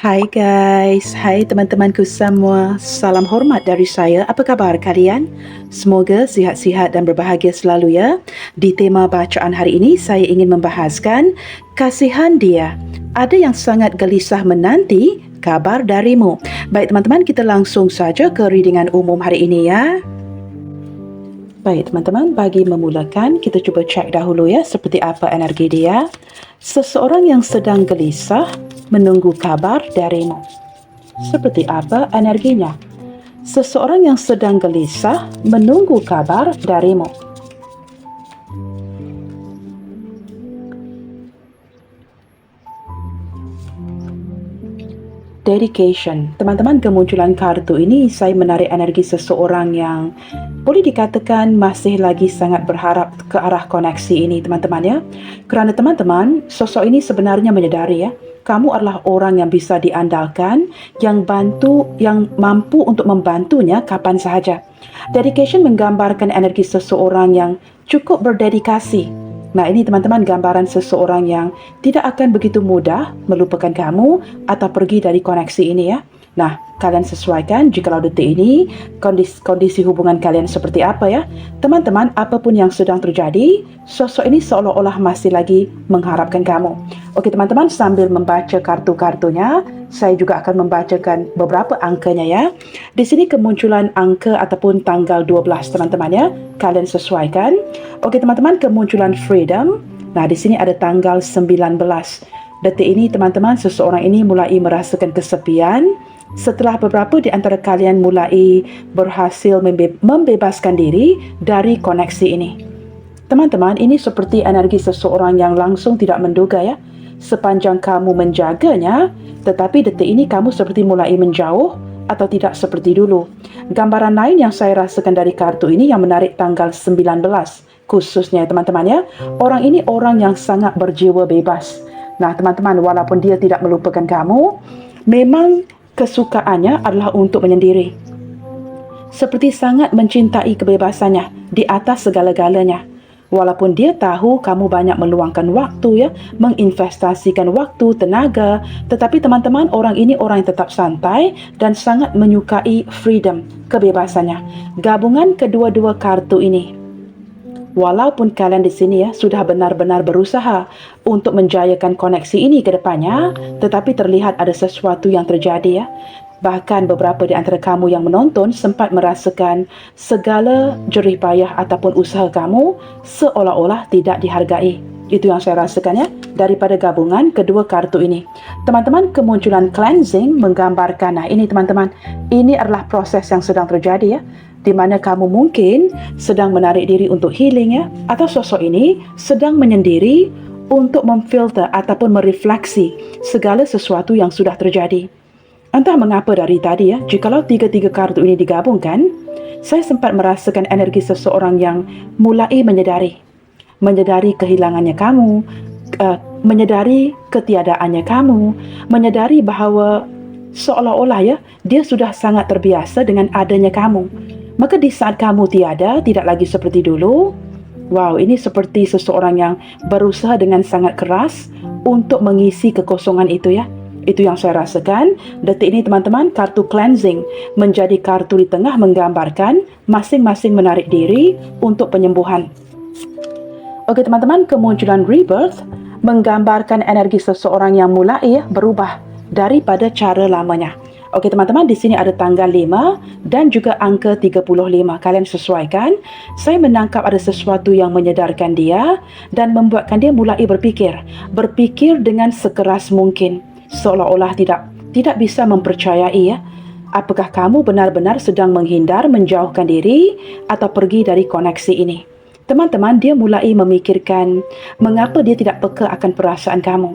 Hai guys, hai teman-temanku semua. Salam hormat dari saya. Apa kabar kalian? Semoga sihat-sihat dan berbahagia selalu ya. Di tema bacaan hari ini saya ingin membahaskan kasihan dia. Ada yang sangat gelisah menanti kabar darimu. Baik teman-teman, kita langsung saja ke readingan umum hari ini ya. Baik teman-teman, bagi memulakan kita cuba cek dahulu ya seperti apa energi dia. Seseorang yang sedang gelisah menunggu kabar darimu. Seperti apa energinya? Seseorang yang sedang gelisah menunggu kabar darimu. Dedication. Teman-teman, kemunculan kartu ini saya menarik energi seseorang yang boleh dikatakan masih lagi sangat berharap ke arah koneksi ini teman-teman ya. Kerana teman-teman, sosok ini sebenarnya menyedari ya, kamu adalah orang yang bisa diandalkan, yang mampu untuk membantunya kapan sahaja. Dedication menggambarkan energi seseorang yang cukup berdedikasi. Nah, ini teman-teman gambaran seseorang yang tidak akan begitu mudah melupakan kamu atau pergi dari koneksi ini ya. Nah, kalian sesuaikan jikalau detik ini kondisi hubungan kalian seperti apa ya. Teman-teman, apapun yang sedang terjadi, sosok ini seolah-olah masih lagi mengharapkan kamu. Oke teman-teman, sambil membaca kartu-kartunya, saya juga akan membacakan beberapa angkanya ya. Di sini kemunculan angka ataupun tanggal 12 teman-teman ya. Kalian sesuaikan. Oke teman-teman, kemunculan freedom. Nah, di sini ada tanggal 19. Detik ini teman-teman, seseorang ini mulai merasakan kesepian setelah beberapa di antara kalian mulai berhasil membebaskan diri dari koneksi ini. Teman-teman, ini seperti energi seseorang yang langsung tidak menduga ya. Sepanjang kamu menjaganya, tetapi detik ini kamu seperti mulai menjauh atau tidak seperti dulu. Gambaran lain yang saya rasakan dari kartu ini yang menarik tanggal 19 khususnya teman-teman ya. Orang ini orang yang sangat berjiwa bebas. Nah teman-teman, walaupun dia tidak melupakan kamu, memang kesukaannya adalah untuk menyendiri. Seperti sangat mencintai kebebasannya di atas segala-galanya. Walaupun dia tahu kamu banyak meluangkan waktu ya, menginvestasikan waktu, tenaga, tetapi teman-teman, orang ini orang yang tetap santai dan sangat menyukai freedom, kebebasannya. Gabungan kedua-dua kartu ini. Walaupun kalian di sini ya sudah benar-benar berusaha untuk menjayakan koneksi ini ke depannya, tetapi terlihat ada sesuatu yang terjadi ya. Bahkan beberapa di antara kamu yang menonton sempat merasakan segala jerih payah ataupun usaha kamu seolah-olah tidak dihargai. Itu yang saya rasakan ya daripada gabungan kedua kartu ini. Teman-teman, kemunculan cleansing menggambarkan, nah ini teman-teman, ini adalah proses yang sedang terjadi ya, di mana kamu mungkin sedang menarik diri untuk healing ya, atau sosok ini sedang menyendiri untuk memfilter ataupun merefleksi segala sesuatu yang sudah terjadi. Entah mengapa dari tadi ya, jikalau tiga-tiga kartu ini digabungkan, saya sempat merasakan energi seseorang yang mulai menyadari kehilangannya kamu, menyadari ketiadaannya kamu, menyadari bahawa seolah-olah ya, dia sudah sangat terbiasa dengan adanya kamu. Maka di saat kamu tiada, tidak lagi seperti dulu, wow, ini seperti seseorang yang berusaha dengan sangat keras untuk mengisi kekosongan itu ya. Itu yang saya rasakan. Detik ini teman-teman, kartu cleansing menjadi kartu di tengah menggambarkan masing-masing menarik diri untuk penyembuhan. Oke teman-teman, kemunculan rebirth menggambarkan energi seseorang yang mulai berubah daripada cara lamanya. Oke teman-teman, di sini ada tanggal 5 dan juga angka 35. Kalian sesuaikan. Saya menangkap ada sesuatu yang menyedarkan dia dan membuatkan dia mulai berpikir dengan sekeras mungkin. Seolah-olah tidak bisa mempercayai ya, apakah kamu benar-benar sedang menghindar, menjauhkan diri atau pergi dari koneksi ini. Teman-teman, dia mulai memikirkan mengapa dia tidak peka akan perasaan kamu.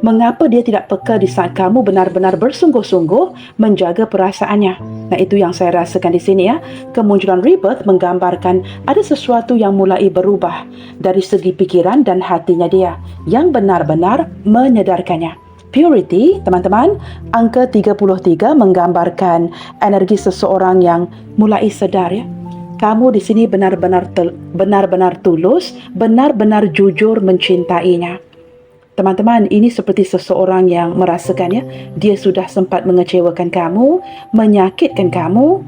Mengapa dia tidak peka di saat kamu benar-benar bersungguh-sungguh menjaga perasaannya. Nah, itu yang saya rasakan di sini ya. Kemunculan rebirth menggambarkan ada sesuatu yang mulai berubah dari segi pikiran dan hatinya dia yang benar-benar menyadarkannya. Purity, teman-teman, angka 33 menggambarkan energi seseorang yang mulai sadar ya. Kamu di sini benar-benar tulus, benar-benar jujur mencintainya. Teman-teman, ini seperti seseorang yang merasakan ya, dia sudah sempat mengecewakan kamu, menyakitkan kamu,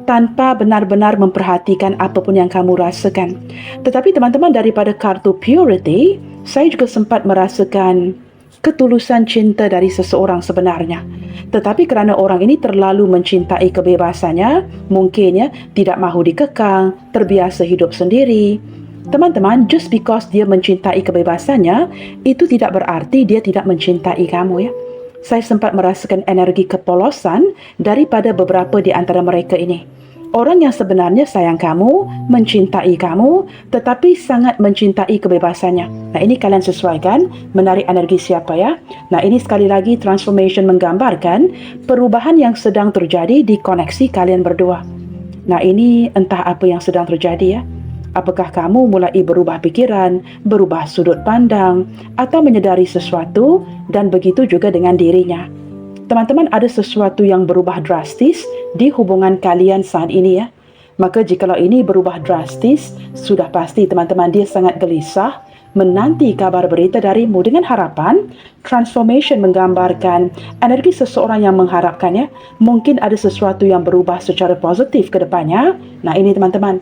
tanpa benar-benar memperhatikan apapun yang kamu rasakan. Tetapi teman-teman, daripada kartu purity, saya juga sempat merasakan ketulusan cinta dari seseorang sebenarnya. Tetapi kerana orang ini terlalu mencintai kebebasannya, mungkin ya, tidak mahu dikekang, terbiasa hidup sendiri. Teman-teman, just because dia mencintai kebebasannya, itu tidak berarti dia tidak mencintai kamu ya. Saya sempat merasakan energi kepolosan daripada beberapa di antara mereka ini. Orang yang sebenarnya sayang kamu, mencintai kamu, tetapi sangat mencintai kebebasannya. Nah, ini kalian sesuaikan menarik energi siapa ya? Nah, ini sekali lagi transformation menggambarkan perubahan yang sedang terjadi di koneksi kalian berdua. Nah, ini entah apa yang sedang terjadi ya. Apakah kamu mulai berubah pikiran, berubah sudut pandang, atau menyedari sesuatu, dan begitu juga dengan dirinya. Teman-teman, ada sesuatu yang berubah drastis di hubungan kalian saat ini ya. Maka jikalau ini berubah drastis, sudah pasti teman-teman dia sangat gelisah, menanti kabar berita darimu dengan harapan. Transformation menggambarkan energi seseorang yang mengharapkannya. Mungkin ada sesuatu yang berubah secara positif ke depannya. Nah, ini teman-teman,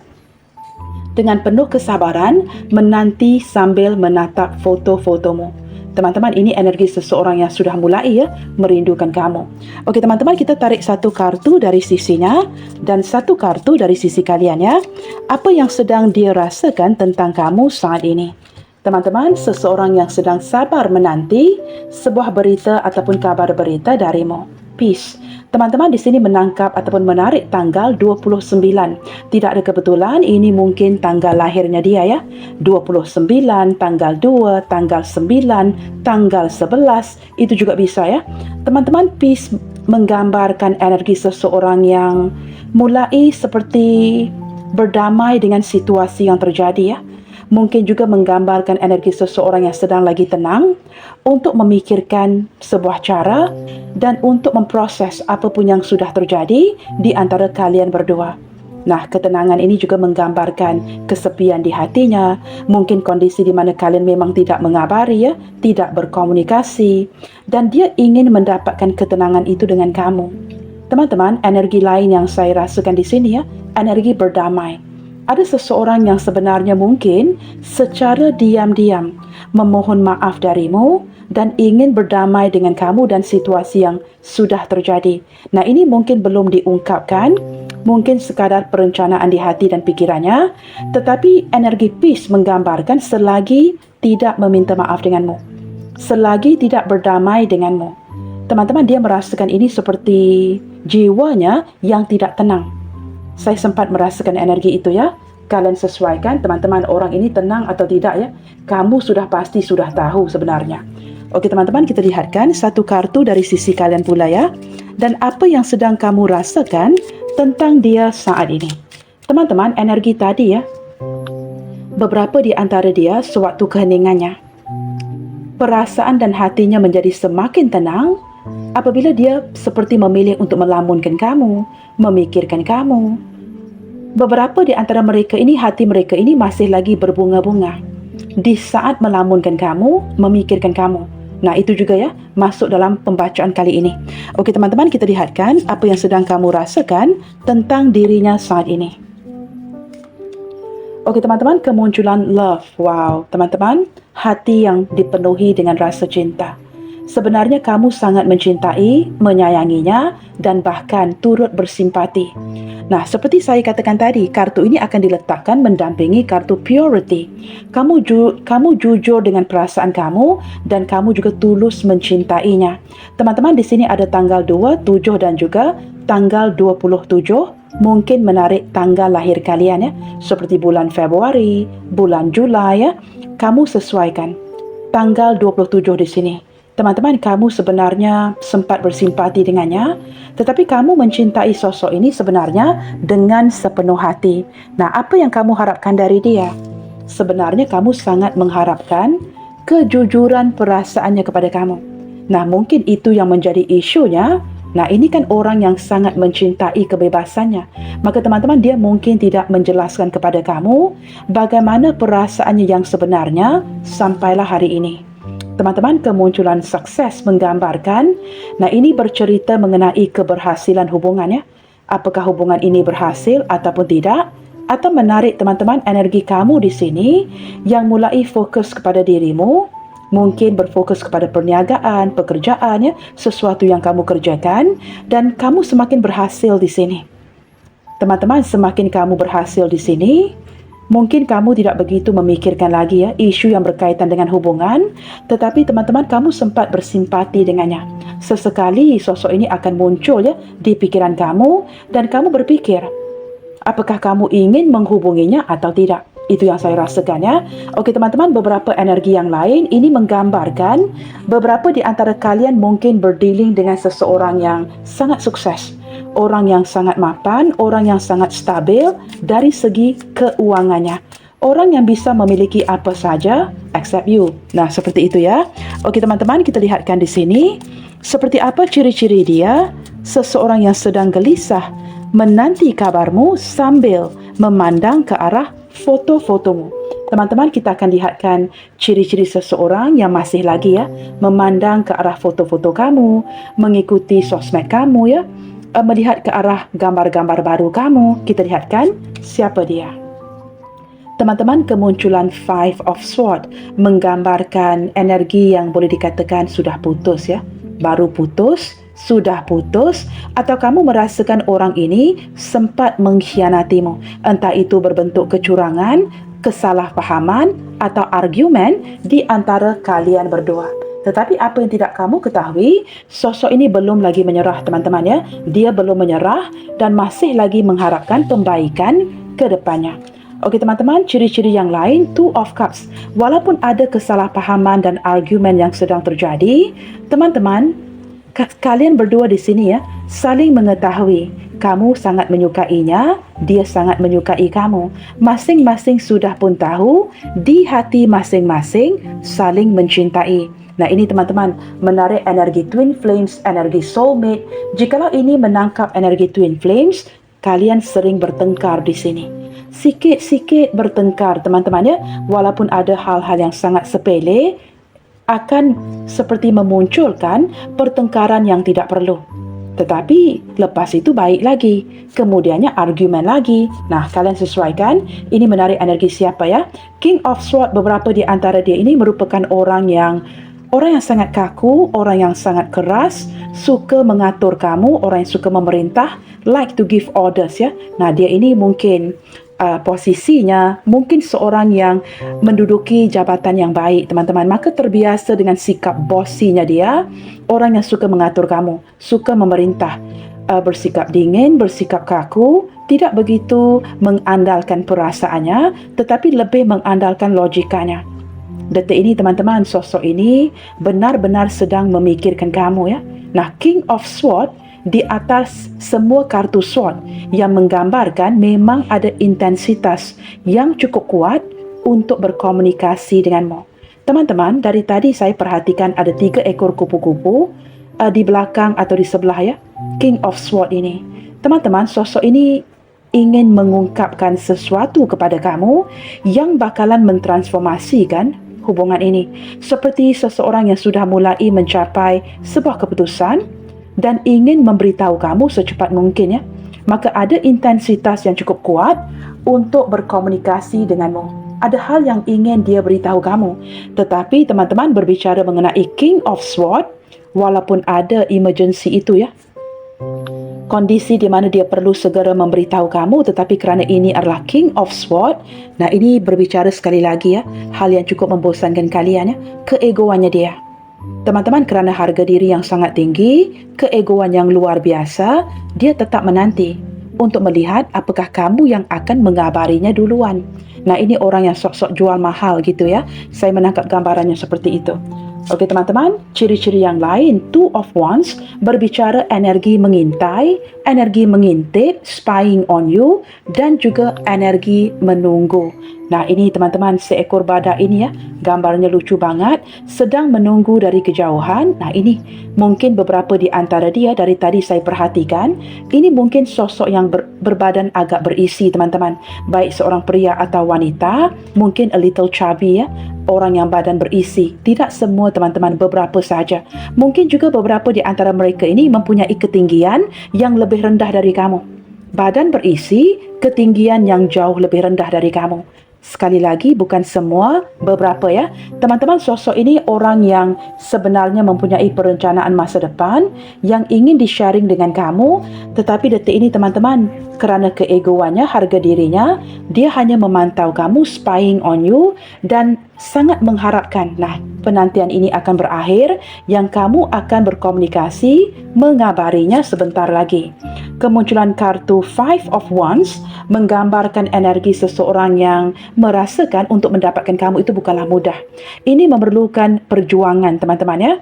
dengan penuh kesabaran, menanti sambil menatap foto-fotomu. Teman-teman, ini energi seseorang yang sudah mulai ya, merindukan kamu. Okey teman-teman, kita tarik satu kartu dari sisinya dan satu kartu dari sisi kalian ya. Apa yang sedang dia rasakan tentang kamu saat ini? Teman-teman, seseorang yang sedang sabar menanti sebuah berita ataupun kabar berita darimu. Peace. Teman-teman di sini menangkap ataupun menarik tanggal 29. Tidak ada kebetulan, ini mungkin tanggal lahirnya dia ya. 29, tanggal 2, tanggal 9, tanggal 11, itu juga bisa ya. Teman-teman, peace menggambarkan energi seseorang yang mulai seperti berdamai dengan situasi yang terjadi ya. Mungkin juga menggambarkan energi seseorang yang sedang lagi tenang untuk memikirkan sebuah cara dan untuk memproses apapun yang sudah terjadi di antara kalian berdua. Nah, ketenangan ini juga menggambarkan kesepian di hatinya, mungkin kondisi di mana kalian memang tidak mengabari ya, tidak berkomunikasi, dan dia ingin mendapatkan ketenangan itu dengan kamu. Teman-teman, energi lain yang saya rasakan di sini ya, energi berdamai. Ada seseorang yang sebenarnya mungkin secara diam-diam memohon maaf darimu dan ingin berdamai dengan kamu dan situasi yang sudah terjadi. Nah, ini mungkin belum diungkapkan, mungkin sekadar perencanaan di hati dan pikirannya, tetapi energi peace menggambarkan selagi tidak meminta maaf denganmu, selagi tidak berdamai denganmu. Teman-teman, dia merasakan ini seperti jiwanya yang tidak tenang. Saya sempat merasakan energi itu ya. Kalian sesuaikan teman-teman, orang ini tenang atau tidak ya. Kamu sudah pasti sudah tahu sebenarnya. Okey teman-teman, kita lihatkan satu kartu dari sisi kalian pula ya. Dan apa yang sedang kamu rasakan tentang dia saat ini. Teman-teman, energi tadi ya. Beberapa di antara dia sewaktu keheningannya, perasaan dan hatinya menjadi semakin tenang apabila dia seperti memilih untuk melamunkan kamu, memikirkan kamu. Beberapa di antara mereka ini, hati mereka ini masih lagi berbunga-bunga di saat melamunkan kamu, memikirkan kamu. Nah, itu juga ya, masuk dalam pembacaan kali ini. Okey teman-teman, kita lihatkan apa yang sedang kamu rasakan tentang dirinya saat ini. Okey teman-teman, kemunculan love. Wow, teman-teman, hati yang dipenuhi dengan rasa cinta. Sebenarnya kamu sangat mencintai, menyayanginya, dan bahkan turut bersimpati. Nah, seperti saya katakan tadi, kartu ini akan diletakkan mendampingi kartu purity. Kamu jujur dengan perasaan kamu dan kamu juga tulus mencintainya. Teman-teman, di sini ada tanggal 2, 7 dan juga tanggal 27. Mungkin menarik tanggal lahir kalian ya, seperti bulan Februari, bulan Julai ya. Kamu sesuaikan tanggal 27 di sini. Teman-teman, kamu sebenarnya sempat bersimpati dengannya, tetapi kamu mencintai sosok ini sebenarnya dengan sepenuh hati. Nah, apa yang kamu harapkan dari dia? Sebenarnya kamu sangat mengharapkan kejujuran perasaannya kepada kamu. Nah, mungkin itu yang menjadi isunya. Nah, ini kan orang yang sangat mencintai kebebasannya. Maka teman-teman, dia mungkin tidak menjelaskan kepada kamu bagaimana perasaannya yang sebenarnya sampailah hari ini. Teman-teman, kemunculan sukses menggambarkan, nah ini bercerita mengenai keberhasilan hubungan ya. Apakah hubungan ini berhasil ataupun tidak? Atau menarik teman-teman energi kamu di sini yang mulai fokus kepada dirimu, mungkin berfokus kepada perniagaan, pekerjaan ya, sesuatu yang kamu kerjakan dan kamu semakin berhasil di sini. Teman-teman, semakin kamu berhasil di sini, mungkin kamu tidak begitu memikirkan lagi ya isu yang berkaitan dengan hubungan, tetapi teman-teman kamu sempat bersimpati dengannya. Sesekali sosok ini akan muncul ya di pikiran kamu dan kamu berpikir, apakah kamu ingin menghubunginya atau tidak? Itu yang saya rasakan ya. Okey teman-teman, beberapa energi yang lain ini menggambarkan beberapa di antara kalian mungkin berdealing dengan seseorang yang sangat sukses, orang yang sangat mapan, orang yang sangat stabil dari segi keuangannya. Orang yang bisa memiliki apa saja except you. Nah, seperti itu ya. Okey teman-teman, kita lihatkan di sini seperti apa ciri-ciri dia, seseorang yang sedang gelisah menanti kabarmu sambil memandang ke arah foto-fotomu. Teman-teman, kita akan lihatkan ciri-ciri seseorang yang masih lagi ya memandang ke arah foto-foto kamu, mengikuti sosmed kamu ya, melihat ke arah gambar-gambar baru kamu. Kita lihatkan siapa dia. Teman-teman, kemunculan Five of Swords menggambarkan energi yang boleh dikatakan sudah putus ya. Baru putus, sudah putus, atau kamu merasakan orang ini sempat mengkhianatimu. Entah itu berbentuk kecurangan, kesalahpahaman, atau argumen di antara kalian berdua. Tetapi apa yang tidak kamu ketahui, sosok ini belum lagi menyerah teman-teman ya. Dia belum menyerah dan masih lagi mengharapkan pembaikan ke depannya. Okey teman-teman, ciri-ciri yang lain, Two of Cups. Walaupun ada kesalahpahaman dan argumen yang sedang terjadi, teman-teman, kalian berdua di sini ya, saling mengetahui. Kamu sangat menyukainya, dia sangat menyukai kamu. Masing-masing sudah pun tahu, di hati masing-masing saling mencintai. Nah ini teman-teman, menarik energi Twin Flames, energi soulmate. Jikalau ini menangkap energi Twin Flames, kalian sering bertengkar di sini. Sikit-sikit bertengkar teman-teman ya, walaupun ada hal-hal yang sangat sepele, akan seperti memunculkan pertengkaran yang tidak perlu. Tetapi lepas itu baik lagi, kemudiannya argumen lagi. Nah, kalian sesuaikan, ini menarik energi siapa ya? King of Swords, beberapa di antara dia ini merupakan orang yang sangat kaku, orang yang sangat keras, suka mengatur kamu, orang yang suka memerintah, like to give orders ya. Nah, dia ini mungkin posisinya mungkin seorang yang menduduki jabatan yang baik teman-teman, maka terbiasa dengan sikap bossinya dia, orang yang suka mengatur kamu, suka memerintah, bersikap dingin, bersikap kaku, tidak begitu mengandalkan perasaannya tetapi lebih mengandalkan logikanya. Detik ini teman-teman, sosok ini benar-benar sedang memikirkan kamu ya. Nah, King of Swords di atas semua kartu sword yang menggambarkan memang ada intensitas yang cukup kuat untuk berkomunikasi denganmu. Teman-teman, dari tadi saya perhatikan ada 3 ekor kupu-kupu di belakang atau di sebelah ya, King of Swords ini. Teman-teman, sosok ini ingin mengungkapkan sesuatu kepada kamu yang bakalan mentransformasikan hubungan ini. Seperti seseorang yang sudah mulai mencapai sebuah keputusan dan ingin memberitahu kamu secepat mungkin ya. Maka ada intensitas yang cukup kuat untuk berkomunikasi denganmu. Ada hal yang ingin dia beritahu kamu. Tetapi teman-teman, berbicara mengenai King of Swords, walaupun ada emergency itu ya, kondisi di mana dia perlu segera memberitahu kamu, tetapi kerana ini adalah King of Swords, nah ini berbicara sekali lagi ya, hal yang cukup membosankan kalian ya, keegoannya dia. Teman-teman, kerana harga diri yang sangat tinggi, keegoan yang luar biasa, dia tetap menanti untuk melihat apakah kamu yang akan mengabarinya duluan. Nah, ini orang yang sok-sok jual mahal gitu ya. Saya menangkap gambarannya seperti itu. Okey teman-teman, ciri-ciri yang lain, Two of Wands, berbicara energi mengintai, energi mengintip, spying on you, dan juga energi menunggu. Nah, ini teman-teman, seekor badak ini ya, gambarnya lucu banget, sedang menunggu dari kejauhan. Nah, ini mungkin beberapa di antara dia dari tadi saya perhatikan, ini mungkin sosok yang berbadan agak berisi teman-teman. Baik seorang pria atau wanita, mungkin a little chubby ya, orang yang badan berisi. Tidak semua teman-teman, beberapa saja. Mungkin juga beberapa di antara mereka ini mempunyai ketinggian yang lebih rendah dari kamu. Badan berisi, ketinggian yang jauh lebih rendah dari kamu. Sekali lagi, bukan semua, beberapa ya. Teman-teman, sosok ini orang yang sebenarnya mempunyai perencanaan masa depan yang ingin di-sharing dengan kamu, tetapi detik ini teman-teman, kerana keegoannya, harga dirinya, dia hanya memantau kamu, spying on you, dan sangat mengharapkan, nah, penantian ini akan berakhir, yang kamu akan berkomunikasi, mengabarinya sebentar lagi. Kemunculan kartu Five of Wands menggambarkan energi seseorang yang merasakan untuk mendapatkan kamu itu bukanlah mudah. Ini memerlukan perjuangan teman-teman ya.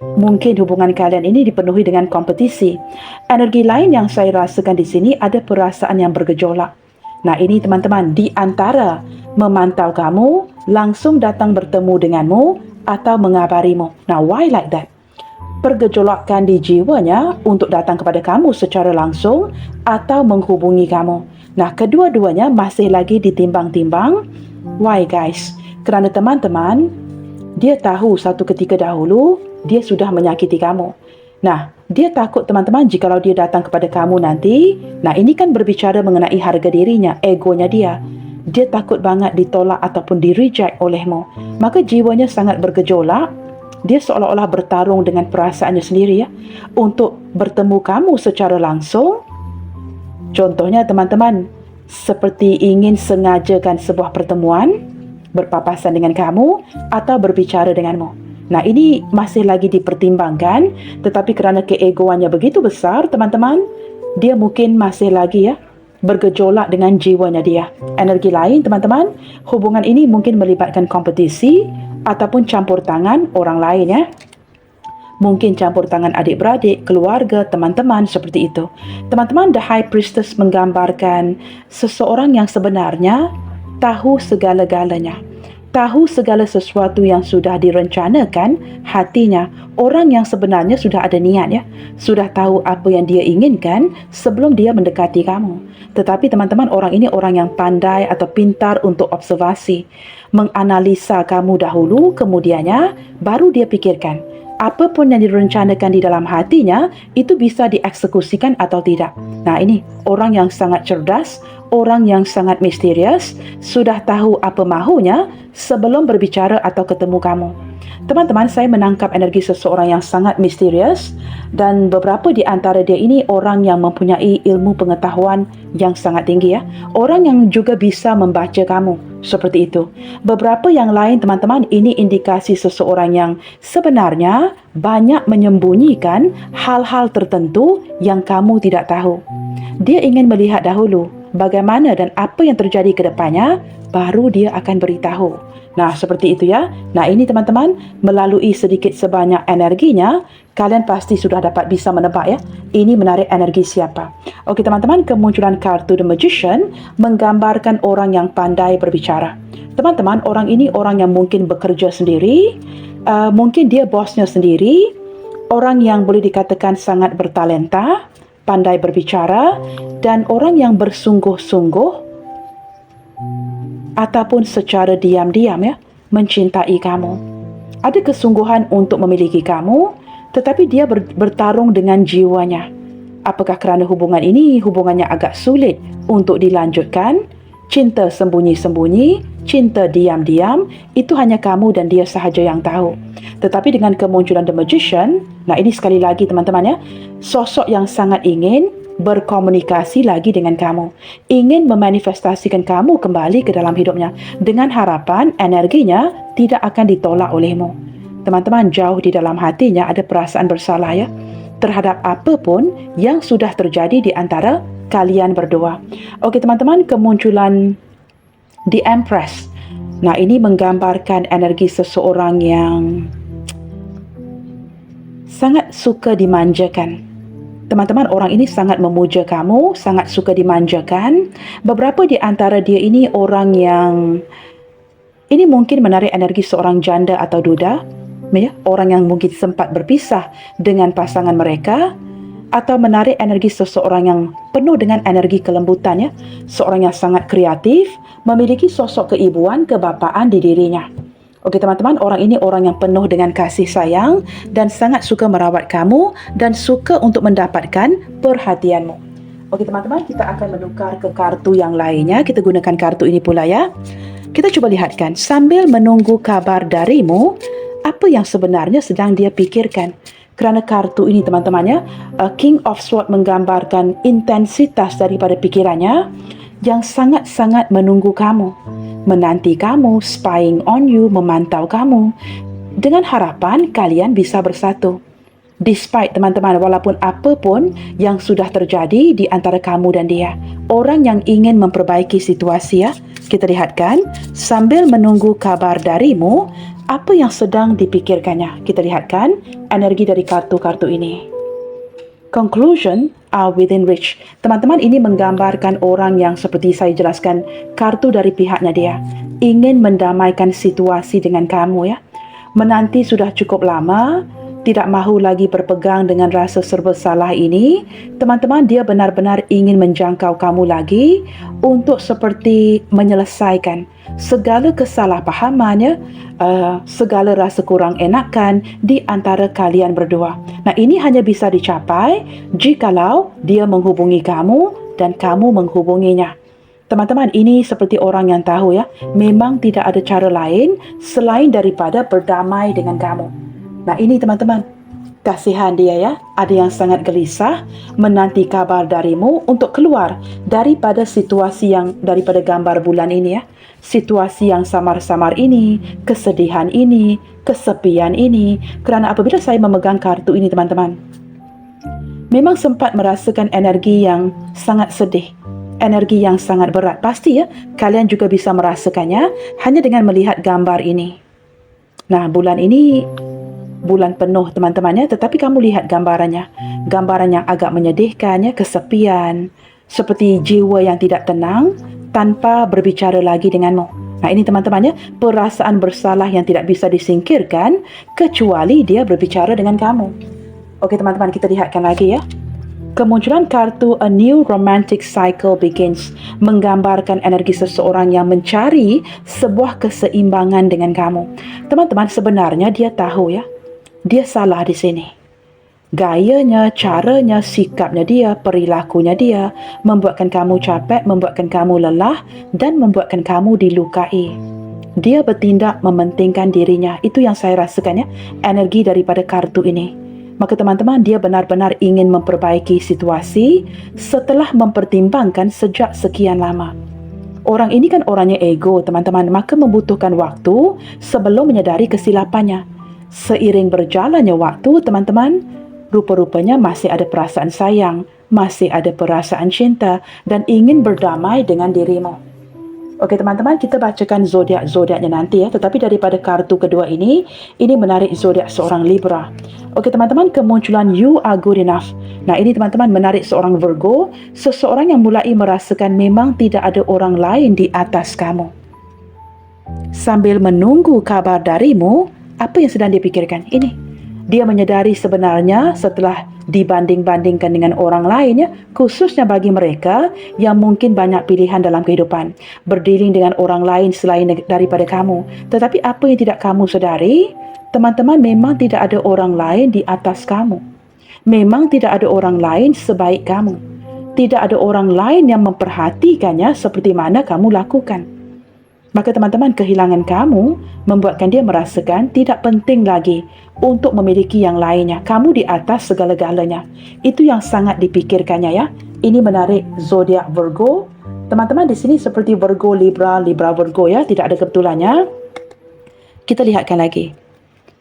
Mungkin hubungan kalian ini dipenuhi dengan kompetisi. Energi lain yang saya rasakan di sini ada perasaan yang bergejolak. Nah, ini teman-teman, di antara memantau kamu, langsung datang bertemu denganmu atau mengabarimu. Nah, why like that? Pergejolakan di jiwanya untuk datang kepada kamu secara langsung atau menghubungi kamu. Nah, kedua-duanya masih lagi ditimbang-timbang. Why guys? Kerana teman-teman, dia tahu satu ketika dahulu, dia sudah menyakiti kamu. Nah, dia takut teman-teman jikalau dia datang kepada kamu nanti, nah ini kan berbicara mengenai harga dirinya, egonya dia. Dia takut banget ditolak ataupun di-reject olehmu. Maka jiwanya sangat bergejolak. Dia seolah-olah bertarung dengan perasaannya sendiri ya, untuk bertemu kamu secara langsung. Contohnya teman-teman, seperti ingin sengajakan sebuah pertemuan, berpapasan dengan kamu atau berbicara denganmu. Nah, ini masih lagi dipertimbangkan, tetapi kerana keegoannya begitu besar teman-teman, dia mungkin masih lagi ya, bergejolak dengan jiwanya dia. Energi lain teman-teman, hubungan ini mungkin melibatkan kompetisi ataupun campur tangan orang lain ya. Mungkin campur tangan adik-beradik, keluarga, teman-teman seperti itu. Teman-teman, The High Priestess menggambarkan seseorang yang sebenarnya tahu segala-galanya. Tahu segala sesuatu yang sudah direncanakan hatinya. Orang yang sebenarnya sudah ada niat ya. Sudah tahu apa yang dia inginkan sebelum dia mendekati kamu. Tetapi teman-teman, orang ini orang yang pandai atau pintar untuk observasi. Menganalisa kamu dahulu, kemudiannya baru dia pikirkan. Apapun yang direncanakan di dalam hatinya, itu bisa dieksekusikan atau tidak. Nah, ini orang yang sangat cerdas, orang yang sangat misterius, sudah tahu apa mahunya sebelum berbicara atau ketemu kamu. Teman-teman, saya menangkap energi seseorang yang sangat misterius dan beberapa di antara dia ini orang yang mempunyai ilmu pengetahuan yang sangat tinggi ya. Orang yang juga bisa membaca kamu, seperti itu. Beberapa yang lain teman-teman, ini indikasi seseorang yang sebenarnya banyak menyembunyikan hal-hal tertentu yang kamu tidak tahu. Dia ingin melihat dahulu bagaimana dan apa yang terjadi ke depannya, baru dia akan beritahu. Nah, seperti itu ya. Nah, ini teman-teman, melalui sedikit sebanyak energinya, kalian pasti sudah dapat bisa menebak ya, ini menarik energi siapa. Okey teman-teman, kemunculan kartu The Magician menggambarkan orang yang pandai berbicara. Teman-teman, orang ini orang yang mungkin bekerja sendiri, mungkin dia bosnya sendiri, orang yang boleh dikatakan sangat bertalenta, pandai berbicara, dan orang yang bersungguh-sungguh ataupun secara diam-diam ya, mencintai kamu. Ada kesungguhan untuk memiliki kamu, tetapi dia bertarung dengan jiwanya. Apakah kerana hubungan ini hubungannya agak sulit untuk dilanjutkan? Cinta sembunyi-sembunyi, cinta diam-diam, itu hanya kamu dan dia sahaja yang tahu. Tetapi dengan kemunculan The Magician, nah ini sekali lagi teman-teman ya, sosok yang sangat ingin berkomunikasi lagi dengan kamu, ingin memanifestasikan kamu kembali ke dalam hidupnya dengan harapan energinya tidak akan ditolak olehmu. Teman-teman, jauh di dalam hatinya ada perasaan bersalah ya, terhadap apapun yang sudah terjadi di antara kalian berdua. Okey teman-teman, kemunculan The Empress. Nah, ini menggambarkan energi seseorang yang sangat suka dimanjakan. Teman-teman, orang ini sangat memuja kamu, sangat suka dimanjakan. Beberapa di antara dia ini orang yang ini mungkin menarik energi seorang janda atau duda, ya, orang yang mungkin sempat berpisah dengan pasangan mereka, atau menarik energi seseorang yang penuh dengan energi kelembutan, ya, seorang yang sangat kreatif, memiliki sosok keibuan, kebapaan di dirinya. Okey teman-teman, orang ini orang yang penuh dengan kasih sayang dan sangat suka merawat kamu dan suka untuk mendapatkan perhatianmu. Okey teman-teman, kita akan menukar ke kartu yang lainnya. Kita gunakan kartu ini pula ya. Kita cuba lihatkan, sambil menunggu kabar darimu, apa yang sebenarnya sedang dia pikirkan. Kerana kartu ini teman-teman ya, King of Swords menggambarkan intensitas daripada pikirannya yang sangat-sangat menunggu kamu, menanti kamu, spying on you, memantau kamu, dengan harapan kalian bisa bersatu. Despite teman-teman, walaupun apapun yang sudah terjadi di antara kamu dan dia, orang yang ingin memperbaiki situasi ya, kita lihatkan, sambil menunggu kabar darimu, apa yang sedang dipikirkannya. Kita lihatkan energi dari kartu-kartu ini. Conclusion are within reach. Teman-teman, ini menggambarkan orang yang seperti saya jelaskan, kartu dari pihaknya dia ingin mendamaikan situasi dengan kamu ya. Menanti sudah cukup lama, tidak mahu lagi berpegang dengan rasa serba salah ini. Teman-teman, dia benar-benar ingin menjangkau kamu lagi untuk seperti menyelesaikan segala kesalahpahamannya, segala rasa kurang enakan di antara kalian berdua. Nah, ini hanya bisa dicapai jikalau dia menghubungi kamu dan kamu menghubunginya. Teman-teman, ini seperti orang yang tahu ya, memang tidak ada cara lain selain daripada berdamai dengan kamu. Nah, ini teman-teman, kasihan dia ya, ada yang sangat gelisah menanti kabar darimu untuk keluar daripada situasi yang, daripada gambar bulan ini ya. Situasi yang samar-samar ini, kesedihan ini, kesepian ini. Kerana apabila saya memegang kartu ini teman-teman, memang sempat merasakan energi yang sangat sedih, energi yang sangat berat. Pasti ya, kalian juga bisa merasakannya hanya dengan melihat gambar ini. Nah, bulan ini bulan penuh teman-temannya, tetapi kamu lihat gambarannya. Gambaran yang agak menyedihkan ya, kesepian, seperti jiwa yang tidak tenang tanpa berbicara lagi denganmu. Nah, ini teman-temannya, perasaan bersalah yang tidak bisa disingkirkan kecuali dia berbicara dengan kamu. Okey teman-teman, kita lihatkan lagi ya. Kemunculan kartu A New Romantic Cycle Begins menggambarkan energi seseorang yang mencari sebuah keseimbangan dengan kamu. Teman-teman, sebenarnya dia tahu ya, dia salah di sini. Gayanya, caranya, sikapnya dia, perilakunya dia membuatkan kamu capek, membuatkan kamu lelah dan membuatkan kamu dilukai. Dia bertindak mementingkan dirinya. Itu yang saya rasakan ya, energi daripada kartu ini. Maka teman-teman, dia benar-benar ingin memperbaiki situasi setelah mempertimbangkan sejak sekian lama. Orang ini kan orangnya ego teman-teman, maka membutuhkan waktu sebelum menyadari kesilapannya. Seiring berjalannya waktu teman-teman, rupa-rupanya masih ada perasaan sayang, masih ada perasaan cinta dan ingin berdamai dengan dirimu. Okey teman-teman, kita bacakan zodiak-zodiaknya nanti ya. Tetapi daripada kartu kedua ini menarik zodiak seorang Libra. Okey teman-teman, kemunculan You Are Good Enough. Nah, ini teman-teman menarik seorang Virgo, seseorang yang mulai merasakan memang tidak ada orang lain di atas kamu. Sambil menunggu kabar darimu, apa yang sedang dipikirkan? Ini. Dia menyadari sebenarnya setelah dibanding-bandingkan dengan orang lainnya, khususnya bagi mereka yang mungkin banyak pilihan dalam kehidupan, berdiri dengan orang lain selain daripada kamu. Tetapi apa yang tidak kamu sedari, teman-teman, memang tidak ada orang lain di atas kamu. Memang tidak ada orang lain sebaik kamu. Tidak ada orang lain yang memperhatikannya seperti mana kamu lakukan. Maka teman-teman, kehilangan kamu membuatkan dia merasakan tidak penting lagi untuk memiliki yang lainnya. Kamu di atas segala-galanya. Itu yang sangat dipikirkannya ya. Ini menarik zodiak Virgo. Teman-teman, di sini seperti Virgo, Libra, Libra, Virgo ya. Tidak ada kebetulannya. Kita lihatkan lagi.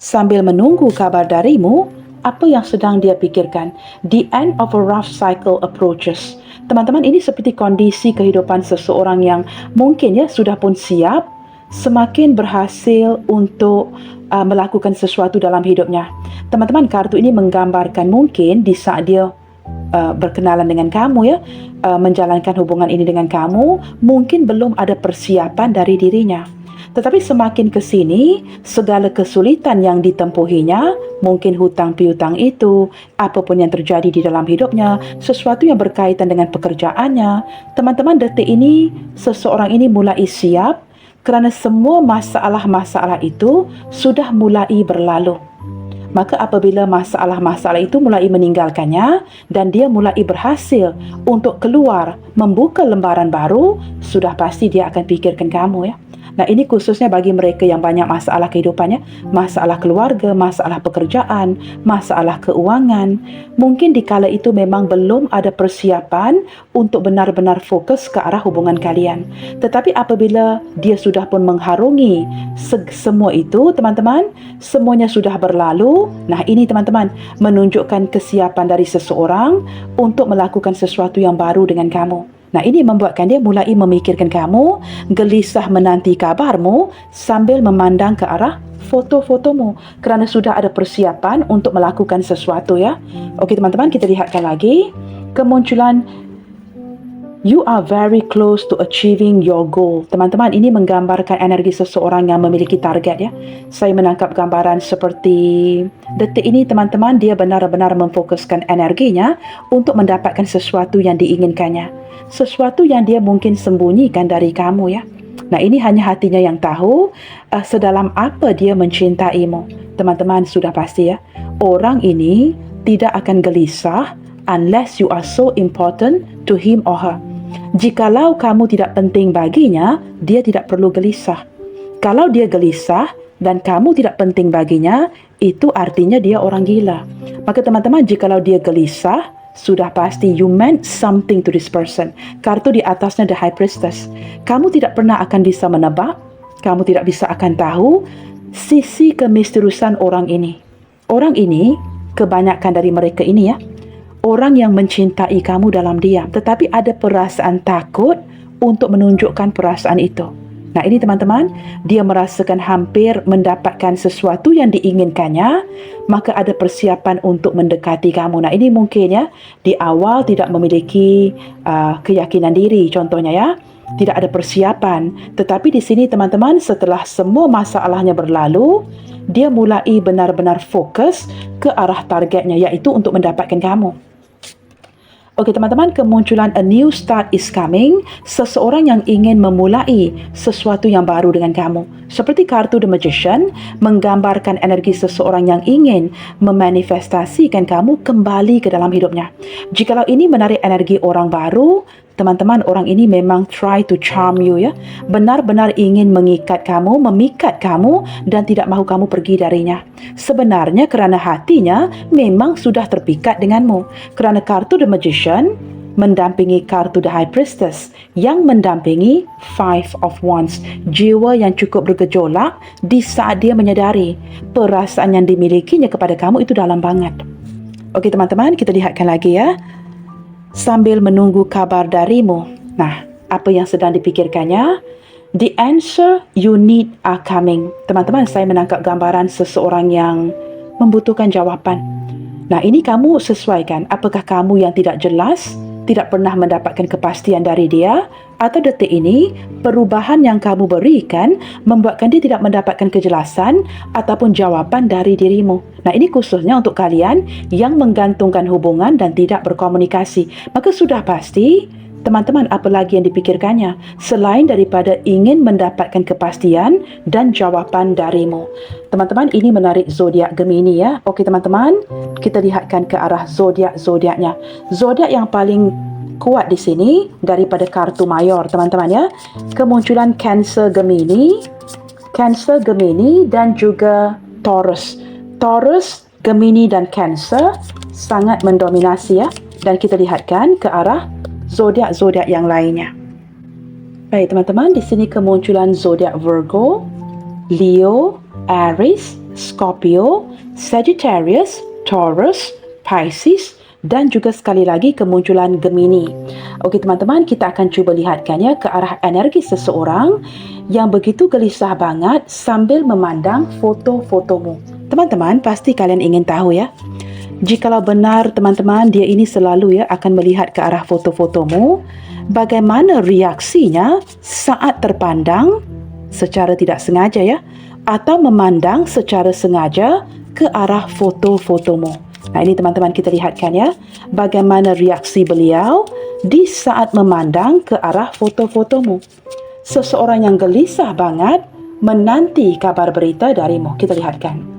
Sambil menunggu kabar darimu, apa yang sedang dia pikirkan? The end of a rough cycle approaches. Teman-teman, ini seperti kondisi kehidupan seseorang yang mungkin ya sudah pun siap, semakin berhasil untuk melakukan sesuatu dalam hidupnya. Teman-teman, kartu ini menggambarkan mungkin di saat dia berkenalan dengan kamu ya, menjalankan hubungan ini dengan kamu, mungkin belum ada persiapan dari dirinya. Tetapi semakin ke sini, segala kesulitan yang ditempuhinya, mungkin hutang piutang itu, apapun yang terjadi di dalam hidupnya, sesuatu yang berkaitan dengan pekerjaannya, teman-teman, detik ini seseorang ini mulai siap kerana semua masalah-masalah itu sudah mulai berlalu. Maka apabila masalah-masalah itu mulai meninggalkannya dan dia mulai berhasil untuk keluar membuka lembaran baru, sudah pasti dia akan pikirkan kamu ya. Nah, ini khususnya bagi mereka yang banyak masalah kehidupannya, masalah keluarga, masalah pekerjaan, masalah keuangan. Mungkin di kala itu memang belum ada persiapan untuk benar-benar fokus ke arah hubungan kalian. Tetapi apabila dia sudah pun mengharungi semua itu, teman-teman, semuanya sudah berlalu. Nah, ini teman-teman menunjukkan kesiapan dari seseorang untuk melakukan sesuatu yang baru dengan kamu. Nah, ini membuatkan dia mulai memikirkan kamu, gelisah menanti kabarmu sambil memandang ke arah foto-fotomu kerana sudah ada persiapan untuk melakukan sesuatu ya. Okey teman-teman, kita lihatkan lagi kemunculan you are very close to achieving your goal. Teman-teman, ini menggambarkan energi seseorang yang memiliki target ya. Saya menangkap gambaran seperti detik ini teman-teman, dia benar-benar memfokuskan energinya untuk mendapatkan sesuatu yang diinginkannya. Sesuatu yang dia mungkin sembunyikan dari kamu ya. Nah, ini hanya hatinya yang tahu sedalam apa dia mencintaimu. Teman-teman, sudah pasti ya, orang ini tidak akan gelisah unless you are so important to him or her. Jikalau kamu tidak penting baginya, dia tidak perlu gelisah. Kalau dia gelisah dan kamu tidak penting baginya, itu artinya dia orang gila. Maka teman-teman, jikalau dia gelisah, sudah pasti you meant something to this person. Kartu di atasnya The High Priestess. Kamu tidak pernah akan bisa menebak, kamu tidak bisa akan tahu sisi kemisteriusan orang ini. Orang ini, kebanyakan dari mereka ini ya, orang yang mencintai kamu dalam diam, tetapi ada perasaan takut untuk menunjukkan perasaan itu. Nah, ini teman-teman, dia merasakan hampir mendapatkan sesuatu yang diinginkannya, maka ada persiapan untuk mendekati kamu. Nah, ini mungkin ya, di awal tidak memiliki keyakinan diri, contohnya ya, tidak ada persiapan. Tetapi di sini teman-teman, setelah semua masalahnya berlalu, dia mulai benar-benar fokus ke arah targetnya, iaitu untuk mendapatkan kamu. Okey teman-teman, kemunculan a new start is coming, seseorang yang ingin memulai sesuatu yang baru dengan kamu. Seperti kartu The Magician, menggambarkan energi seseorang yang ingin memanifestasikan kamu kembali ke dalam hidupnya. Jikalau ini menarik energi orang baru, teman-teman, orang ini memang try to charm you ya. Benar-benar ingin mengikat kamu, memikat kamu dan tidak mahu kamu pergi darinya. Sebenarnya kerana hatinya memang sudah terpikat denganmu. Kerana kartu The Magician mendampingi kartu The High Priestess yang mendampingi Five of Wands. Jiwa yang cukup bergejolak di saat dia menyadari perasaan yang dimilikinya kepada kamu itu dalam banget. Okey teman-teman, kita lihatkan lagi ya. Sambil menunggu kabar darimu. Nah, apa yang sedang dipikirkannya? The answer you need are coming. Teman-teman, saya menangkap gambaran seseorang yang membutuhkan jawapan. Nah, ini kamu sesuaikan. Apakah kamu yang tidak jelas, tidak pernah mendapatkan kepastian dari dia, atau detik ini perubahan yang kamu berikan membuatkan dia tidak mendapatkan kejelasan ataupun jawapan dari dirimu. Nah, ini khususnya untuk kalian yang menggantungkan hubungan dan tidak berkomunikasi. Maka sudah pasti, teman-teman, apa lagi yang dipikirkannya selain daripada ingin mendapatkan kepastian dan jawapan darimu. Teman-teman, ini menarik zodiak Gemini ya. Okey teman-teman, kita lihatkan ke arah zodiaknya. Zodiak yang paling kuat di sini daripada kartu mayor, teman-teman ya. Kemunculan Cancer Gemini dan juga Taurus. Taurus, Gemini dan Cancer sangat mendominasi ya. Dan kita lihatkan ke arah zodiak-zodiak yang lainnya. Baik teman-teman, di sini kemunculan zodiak Virgo, Leo, Aries, Scorpio, Sagittarius, Taurus, Pisces dan juga sekali lagi kemunculan Gemini. Okey teman-teman, kita akan cuba lihatkannya ke arah energi seseorang yang begitu gelisah banget sambil memandang foto-fotomu. Teman-teman, pasti kalian ingin tahu ya, Jikalau benar teman-teman dia ini selalu akan melihat ke arah foto-fotomu, bagaimana reaksinya saat terpandang secara tidak sengaja atau memandang secara sengaja ke arah foto-fotomu. Nah, ini teman-teman kita lihatkan bagaimana reaksi beliau di saat memandang ke arah foto-fotomu. Seseorang yang gelisah banget menanti kabar berita darimu. Kita lihatkan.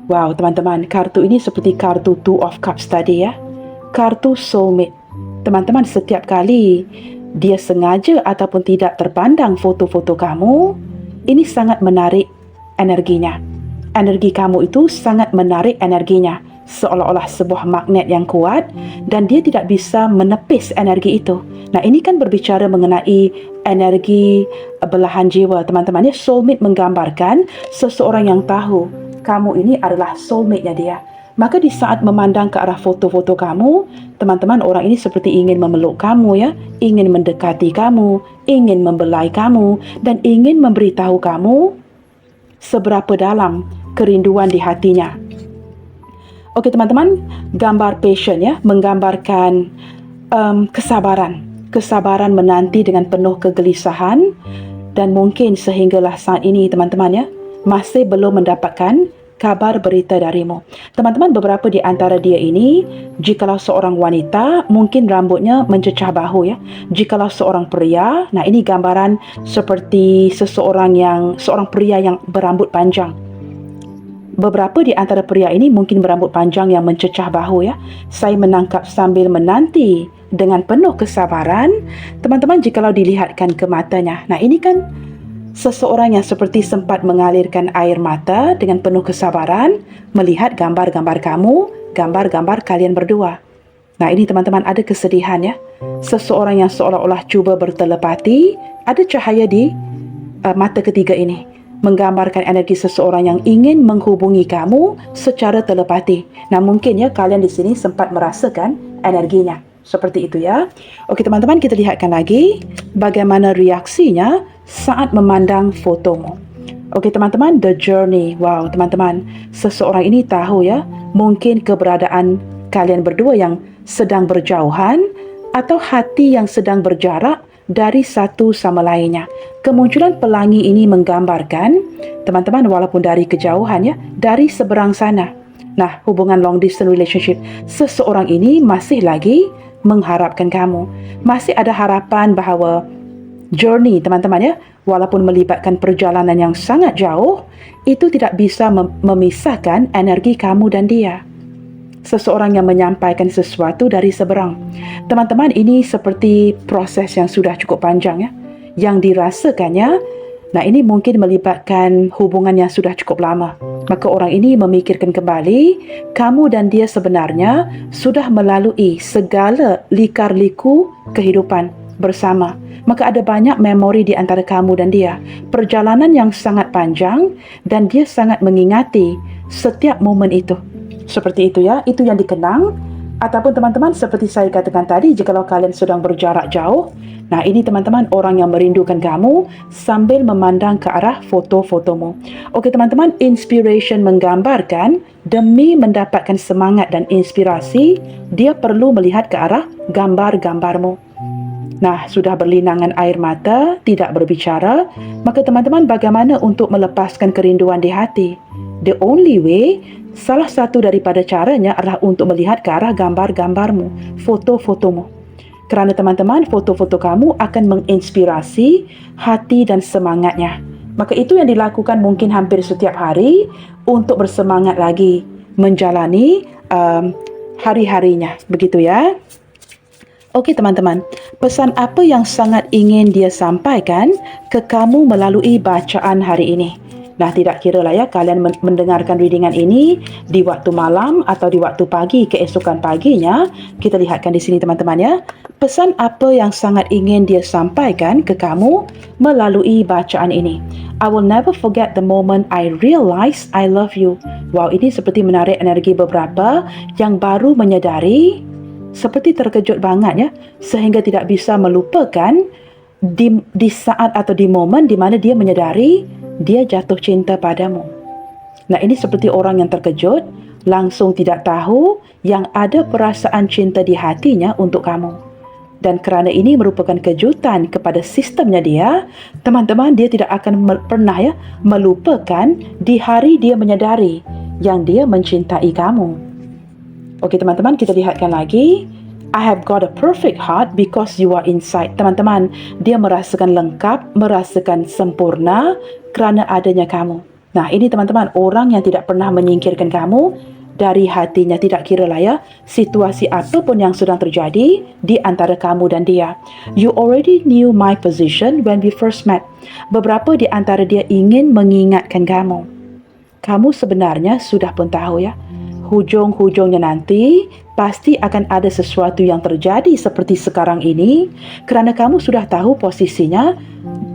Wow, teman-teman, kartu ini seperti kartu Two of Cups tadi Kartu soulmate. Teman-teman, setiap kali dia sengaja ataupun tidak terpandang foto-foto kamu, ini sangat menarik energinya. Energi kamu itu sangat menarik energinya, seolah-olah sebuah magnet yang kuat, dan dia tidak bisa menepis energi itu. Nah, ini kan berbicara mengenai energi belahan jiwa, teman-teman. Soulmate menggambarkan seseorang yang tahu kamu ini adalah soulmate-nya dia. Maka di saat memandang ke arah foto-foto kamu, teman-teman, orang ini seperti ingin memeluk kamu ingin mendekati kamu, ingin membelai kamu, dan ingin memberitahu kamu seberapa dalam kerinduan di hatinya. Okey teman-teman, gambar passion menggambarkan kesabaran menanti dengan penuh kegelisahan, dan mungkin sehinggalah saat ini teman-teman masih belum mendapatkan kabar berita darimu. Teman-teman, beberapa di antara dia ini, jikalau seorang wanita, mungkin rambutnya mencecah bahu Jikalau seorang pria, nah ini gambaran seperti seorang pria yang berambut panjang. Beberapa di antara pria ini mungkin berambut panjang yang mencecah bahu Saya menangkap sambil menanti dengan penuh kesabaran. Teman-teman, jikalau dilihatkan ke matanya, nah ini kan seseorang yang seperti sempat mengalirkan air mata dengan penuh kesabaran melihat gambar-gambar kamu, gambar-gambar kalian berdua. Nah, ini teman-teman, ada kesedihan Seseorang yang seolah-olah cuba bertelepati, ada cahaya di mata ketiga ini, menggambarkan energi seseorang yang ingin menghubungi kamu secara telepati. Nah, mungkin kalian di sini sempat merasakan energinya. Seperti itu Okey teman-teman, kita lihatkan lagi bagaimana reaksinya saat memandang fotomu. Okey teman-teman, the journey. Wow, teman-teman, seseorang ini tahu mungkin keberadaan kalian berdua yang sedang berjauhan atau hati yang sedang berjarak dari satu sama lainnya. Kemunculan pelangi ini menggambarkan, teman-teman, walaupun dari kejauhan dari seberang sana. Nah, hubungan long distance relationship, seseorang ini masih lagi mengharapkan kamu. Masih ada harapan bahawa journey, teman-teman walaupun melibatkan perjalanan yang sangat jauh, itu tidak bisa memisahkan energi kamu dan dia. Seseorang yang menyampaikan sesuatu dari seberang. Teman-teman, ini seperti proses yang sudah cukup panjang yang dirasakannya. Nah, ini mungkin melibatkan hubungan yang sudah cukup lama. Maka orang ini memikirkan kembali, kamu dan dia sebenarnya sudah melalui segala lika-liku kehidupan bersama. Maka ada banyak memori di antara kamu dan dia. Perjalanan yang sangat panjang, dan dia sangat mengingati setiap momen itu. Seperti itu itu yang dikenang. Ataupun teman-teman, seperti saya katakan tadi, jikalau kalian sedang berjarak jauh, nah ini teman-teman, orang yang merindukan kamu sambil memandang ke arah foto-fotomu. Okey teman-teman, inspiration menggambarkan demi mendapatkan semangat dan inspirasi, dia perlu melihat ke arah gambar-gambarmu. Nah, sudah berlinangan air mata, tidak berbicara, maka teman-teman, bagaimana untuk melepaskan kerinduan di hati? The only way, salah satu daripada caranya adalah untuk melihat ke arah gambar-gambarmu, foto-fotomu. Kerana teman-teman, foto-foto kamu akan menginspirasi hati dan semangatnya. Maka itu yang dilakukan mungkin hampir setiap hari untuk bersemangat lagi menjalani hari-harinya. Begitu Okey teman-teman, pesan apa yang sangat ingin dia sampaikan ke kamu melalui bacaan hari ini? Nah, tidak kiralah kalian mendengarkan readingan ini di waktu malam atau di waktu pagi, keesokan paginya. Kita lihatkan di sini teman-teman pesan apa yang sangat ingin dia sampaikan ke kamu melalui bacaan ini. I will never forget the moment I realized I love you. Wow, ini seperti menarik energi beberapa yang baru menyadari, seperti terkejut banget sehingga tidak bisa melupakan di saat atau di momen di mana dia menyadari dia jatuh cinta padamu. Nah, ini seperti orang yang terkejut, langsung tidak tahu yang ada perasaan cinta di hatinya untuk kamu. Dan kerana ini merupakan kejutan kepada sistemnya dia, teman-teman, dia tidak akan pernah melupakan di hari dia menyadari yang dia mencintai kamu. Okey teman-teman, kita lihatkan lagi. I have got a perfect heart because you are inside. Teman-teman, dia merasakan lengkap, merasakan sempurna kerana adanya kamu. Nah, ini teman-teman, orang yang tidak pernah menyingkirkan kamu dari hatinya, tidak kira lah ya situasi apa pun yang sedang terjadi di antara kamu dan dia. You already knew my position when we first met. Beberapa di antara dia ingin mengingatkan kamu. Kamu sebenarnya sudah pun tahu ya, hujung-hujungnya nanti pasti akan ada sesuatu yang terjadi seperti sekarang ini kerana kamu sudah tahu posisinya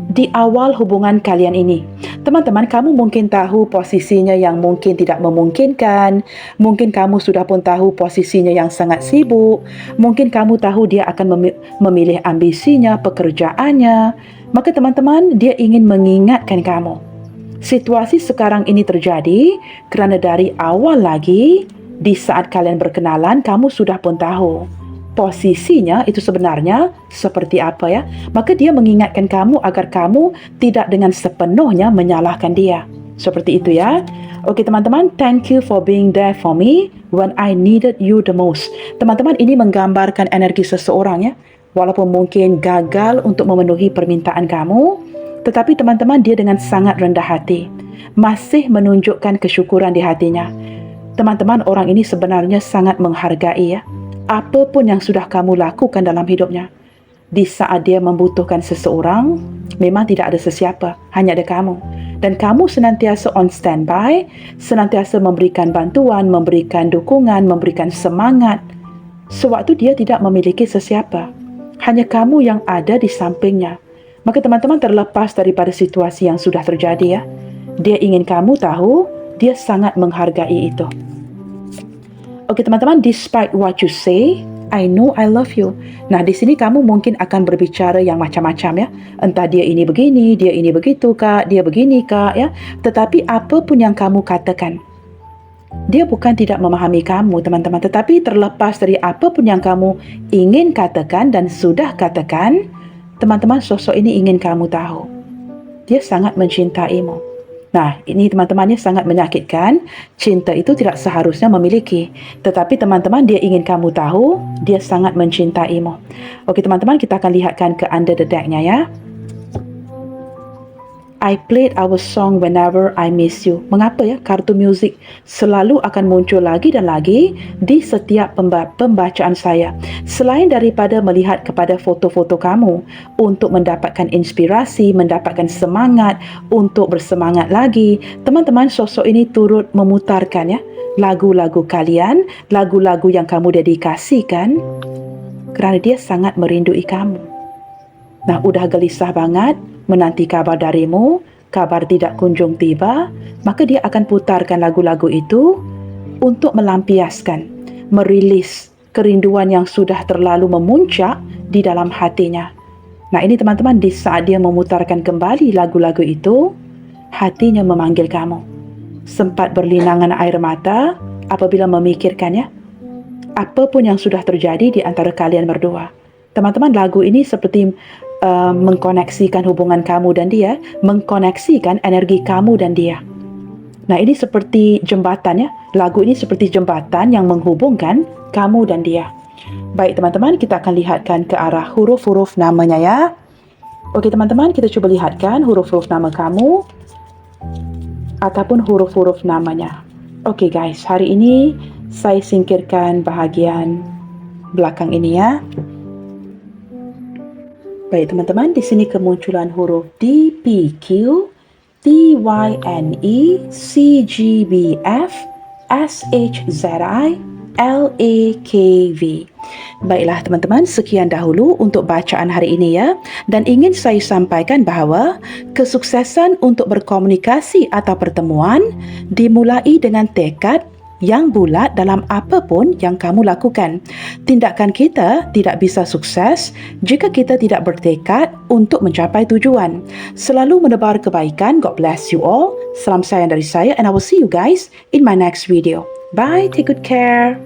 di awal hubungan kalian ini. Teman-teman, kamu mungkin tahu posisinya yang mungkin tidak memungkinkan. Mungkin kamu sudah pun tahu posisinya yang sangat sibuk. Mungkin kamu tahu dia akan memilih ambisinya, pekerjaannya. Maka teman-teman, dia ingin mengingatkan kamu. Situasi sekarang ini terjadi kerana dari awal lagi, di saat kalian berkenalan, kamu sudah pun tahu posisinya itu sebenarnya seperti apa ya. Maka dia mengingatkan kamu agar kamu tidak dengan sepenuhnya menyalahkan dia. Seperti itu ya. Okey teman-teman, thank you for being there for me when I needed you the most. Teman-teman, ini menggambarkan energi seseorang ya. Walaupun mungkin gagal untuk memenuhi permintaan kamu, tetapi teman-teman, dia dengan sangat rendah hati masih menunjukkan kesyukuran di hatinya. Teman-teman, orang ini sebenarnya sangat menghargai ya apapun yang sudah kamu lakukan dalam hidupnya. Di saat dia membutuhkan seseorang, memang tidak ada sesiapa, hanya ada kamu. Dan kamu senantiasa on standby, senantiasa memberikan bantuan, memberikan dukungan, memberikan semangat. Sewaktu dia tidak memiliki sesiapa, hanya kamu yang ada di sampingnya. Maka teman-teman, terlepas daripada situasi yang sudah terjadi ya, dia ingin kamu tahu, dia sangat menghargai itu. Okey teman-teman, despite what you say, I know I love you. Nah, di sini kamu mungkin akan berbicara yang macam-macam ya. Entah dia ini begini, dia ini begitu kak, dia begini kak ya. Tetapi apapun yang kamu katakan, dia bukan tidak memahami kamu teman-teman. Tetapi terlepas dari apapun yang kamu ingin katakan dan sudah katakan, teman-teman, sosok ini ingin kamu tahu, dia sangat mencintaimu. Nah, ini teman-temannya sangat menyakitkan. Cinta itu tidak seharusnya memiliki. Tetapi teman-teman, dia ingin kamu tahu, dia sangat mencintaimu. Okey teman-teman, kita akan lihatkan ke under the deck-nya ya. I played our song whenever I miss you. Mengapa ya kartu muzik selalu akan muncul lagi dan lagi di setiap pembacaan saya? Selain daripada melihat kepada foto-foto kamu untuk mendapatkan inspirasi, mendapatkan semangat untuk bersemangat lagi, teman-teman, sosok ini turut memutarkan ya lagu-lagu kalian, lagu-lagu yang kamu dedikasikan kerana dia sangat merindui kamu. Nah, udah gelisah banget menanti kabar darimu, kabar tidak kunjung tiba, maka dia akan putarkan lagu-lagu itu untuk melampiaskan, merilis kerinduan yang sudah terlalu memuncak di dalam hatinya. Nah, ini teman-teman, di saat dia memutarkan kembali lagu-lagu itu, hatinya memanggil kamu. Sempat berlinangan air mata apabila memikirkannya, apapun yang sudah terjadi di antara kalian berdua. Teman-teman, lagu ini seperti mengkoneksikan hubungan kamu dan dia, mengkoneksikan energi kamu dan dia. Nah, ini seperti jembatan ya. Lagu ini seperti jembatan yang menghubungkan kamu dan dia. Baik teman-teman, kita akan lihatkan ke arah huruf-huruf namanya ya. Okey teman-teman, kita cuba lihatkan huruf-huruf nama kamu ataupun huruf-huruf namanya. Okey guys, hari ini saya singkirkan bahagian belakang ini ya. Baik teman-teman, di sini kemunculan huruf D, P, Q, T, Y, N, E, C, G, B, F, S, H, Z, I, L, A, K, V. Baiklah teman-teman, sekian dahulu untuk bacaan hari ini ya. Dan ingin saya sampaikan bahawa kesuksesan untuk berkomunikasi atau pertemuan dimulai dengan tekad yang bulat dalam apapun yang kamu lakukan. Tindakan kita tidak bisa sukses jika kita tidak bertekad untuk mencapai tujuan. Selalu menebar kebaikan. God bless you all. Salam sayang dari saya and I will see you guys in my next video. Bye, take good care.